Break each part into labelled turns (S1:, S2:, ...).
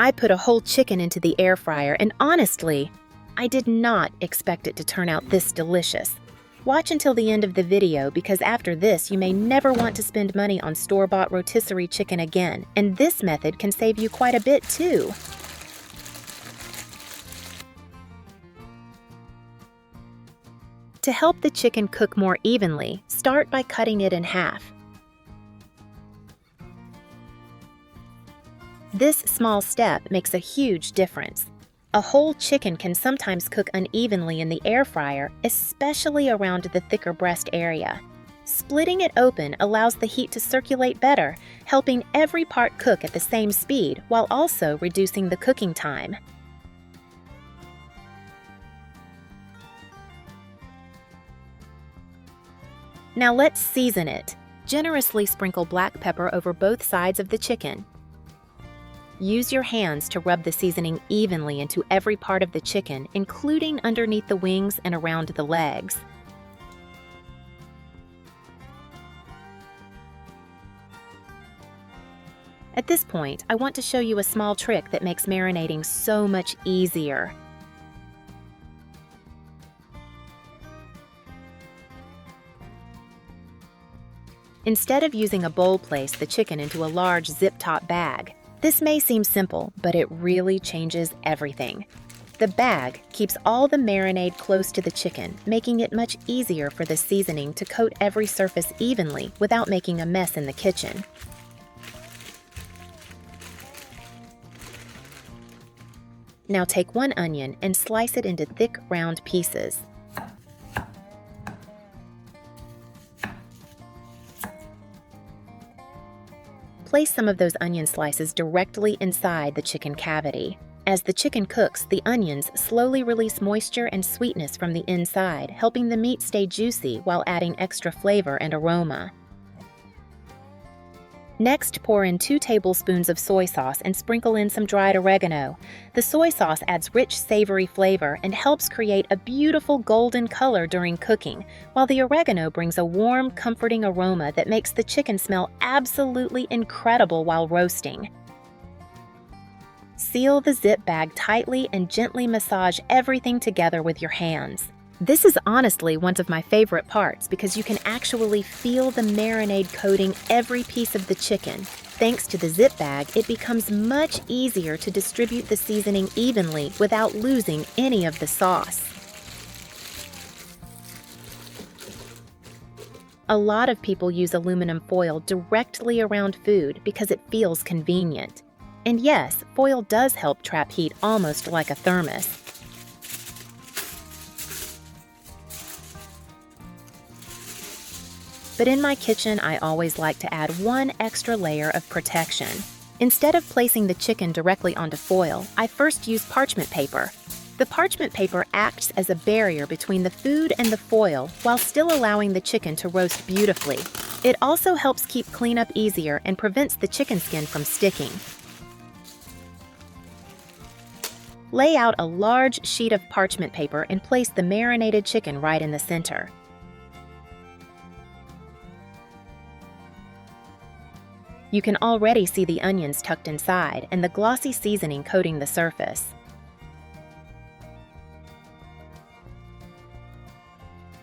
S1: I put a whole chicken into the air fryer, and honestly, I did not expect it to turn out this delicious. Watch until the end of the video because after this you may never want to spend money on store-bought rotisserie chicken again, and this method can save you quite a bit too. To help the chicken cook more evenly, start by cutting it in half. This small step makes a huge difference. A whole chicken can sometimes cook unevenly in the air fryer, especially around the thicker breast area. Splitting it open allows the heat to circulate better, helping every part cook at the same speed while also reducing the cooking time. Now let's season it. Generously sprinkle black pepper over both sides of the chicken. Use your hands to rub the seasoning evenly into every part of the chicken, including underneath the wings and around the legs. At this point, I want to show you a small trick that makes marinating so much easier. Instead of using a bowl, place the chicken into a large zip-top bag. This may seem simple, but it really changes everything. The bag keeps all the marinade close to the chicken, making it much easier for the seasoning to coat every surface evenly without making a mess in the kitchen. Now take one onion and slice it into thick, round pieces. Place some of those onion slices directly inside the chicken cavity. As the chicken cooks, the onions slowly release moisture and sweetness from the inside, helping the meat stay juicy while adding extra flavor and aroma. Next, pour in 2 tablespoons of soy sauce and sprinkle in some dried oregano. The soy sauce adds rich, savory flavor and helps create a beautiful golden color during cooking, while the oregano brings a warm, comforting aroma that makes the chicken smell absolutely incredible while roasting. Seal the zip bag tightly and gently massage everything together with your hands. This is honestly one of my favorite parts because you can actually feel the marinade coating every piece of the chicken. Thanks to the zip bag, it becomes much easier to distribute the seasoning evenly without losing any of the sauce. A lot of people use aluminum foil directly around food because it feels convenient. And yes, foil does help trap heat almost like a thermos. But in my kitchen, I always like to add one extra layer of protection. Instead of placing the chicken directly onto foil, I first use parchment paper. The parchment paper acts as a barrier between the food and the foil while still allowing the chicken to roast beautifully. It also helps keep cleanup easier and prevents the chicken skin from sticking. Lay out a large sheet of parchment paper and place the marinated chicken right in the center. You can already see the onions tucked inside and the glossy seasoning coating the surface.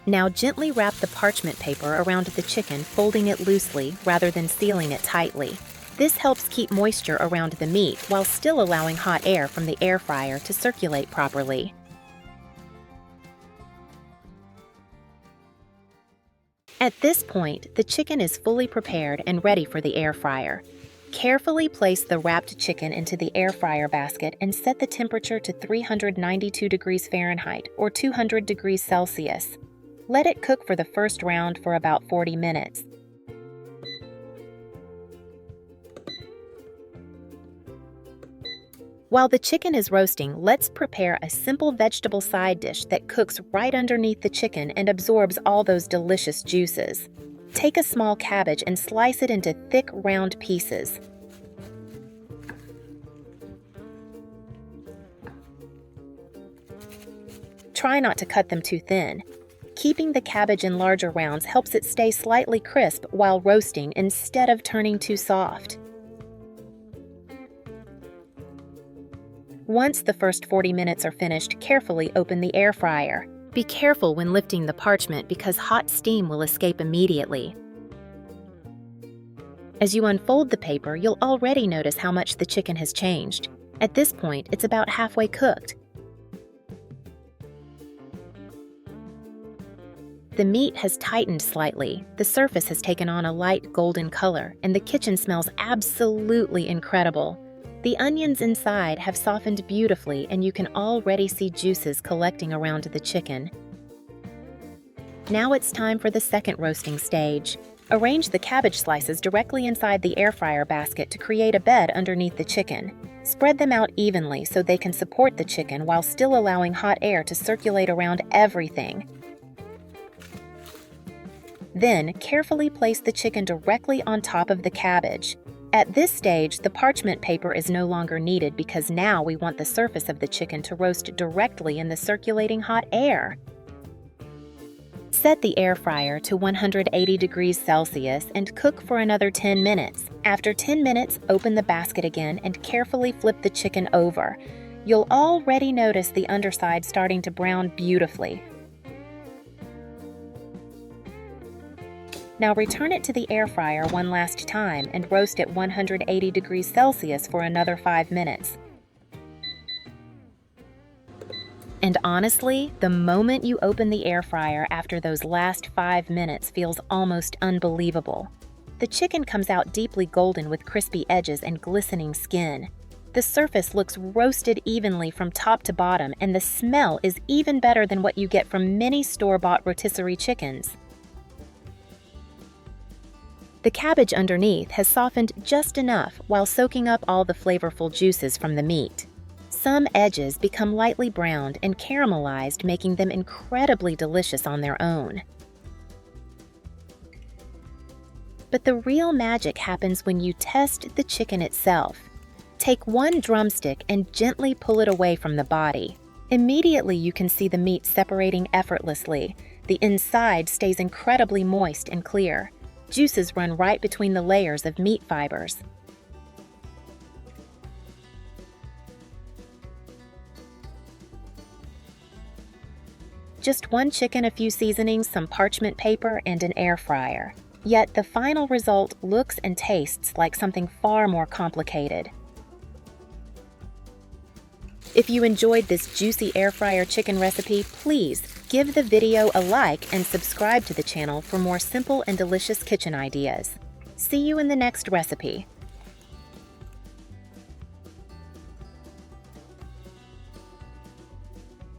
S1: Now gently wrap the parchment paper around the chicken, folding it loosely rather than sealing it tightly. This helps keep moisture around the meat while still allowing hot air from the air fryer to circulate properly. At this point, the chicken is fully prepared and ready for the air fryer. Carefully place the wrapped chicken into the air fryer basket and set the temperature to 392 degrees Fahrenheit or 200 degrees Celsius. Let it cook for the first round for about 40 minutes. While the chicken is roasting, let's prepare a simple vegetable side dish that cooks right underneath the chicken and absorbs all those delicious juices. Take a small cabbage and slice it into thick, round pieces. Try not to cut them too thin. Keeping the cabbage in larger rounds helps it stay slightly crisp while roasting instead of turning too soft. Once the first 40 minutes are finished, carefully open the air fryer. Be careful when lifting the parchment because hot steam will escape immediately. As you unfold the paper, you'll already notice how much the chicken has changed. At this point, it's about halfway cooked. The meat has tightened slightly, the surface has taken on a light golden color, and the kitchen smells absolutely incredible. The onions inside have softened beautifully, and you can already see juices collecting around the chicken. Now it's time for the second roasting stage. Arrange the cabbage slices directly inside the air fryer basket to create a bed underneath the chicken. Spread them out evenly so they can support the chicken while still allowing hot air to circulate around everything. Then, carefully place the chicken directly on top of the cabbage. At this stage, the parchment paper is no longer needed because now we want the surface of the chicken to roast directly in the circulating hot air. Set the air fryer to 180 degrees Celsius and cook for another 10 minutes. After 10 minutes, open the basket again and carefully flip the chicken over. You'll already notice the underside starting to brown beautifully. Now return it to the air fryer one last time and roast at 180 degrees Celsius for another 5 minutes. And honestly, the moment you open the air fryer after those last 5 minutes feels almost unbelievable. The chicken comes out deeply golden with crispy edges and glistening skin. The surface looks roasted evenly from top to bottom, and the smell is even better than what you get from many store-bought rotisserie chickens. The cabbage underneath has softened just enough while soaking up all the flavorful juices from the meat. Some edges become lightly browned and caramelized, making them incredibly delicious on their own. But the real magic happens when you test the chicken itself. Take one drumstick and gently pull it away from the body. Immediately you can see the meat separating effortlessly. The inside stays incredibly moist and clear. Juices run right between the layers of meat fibers. Just one chicken, a few seasonings, some parchment paper, and an air fryer. Yet the final result looks and tastes like something far more complicated. If you enjoyed this juicy air fryer chicken recipe, please give the video a like and subscribe to the channel for more simple and delicious kitchen ideas. See you in the next recipe.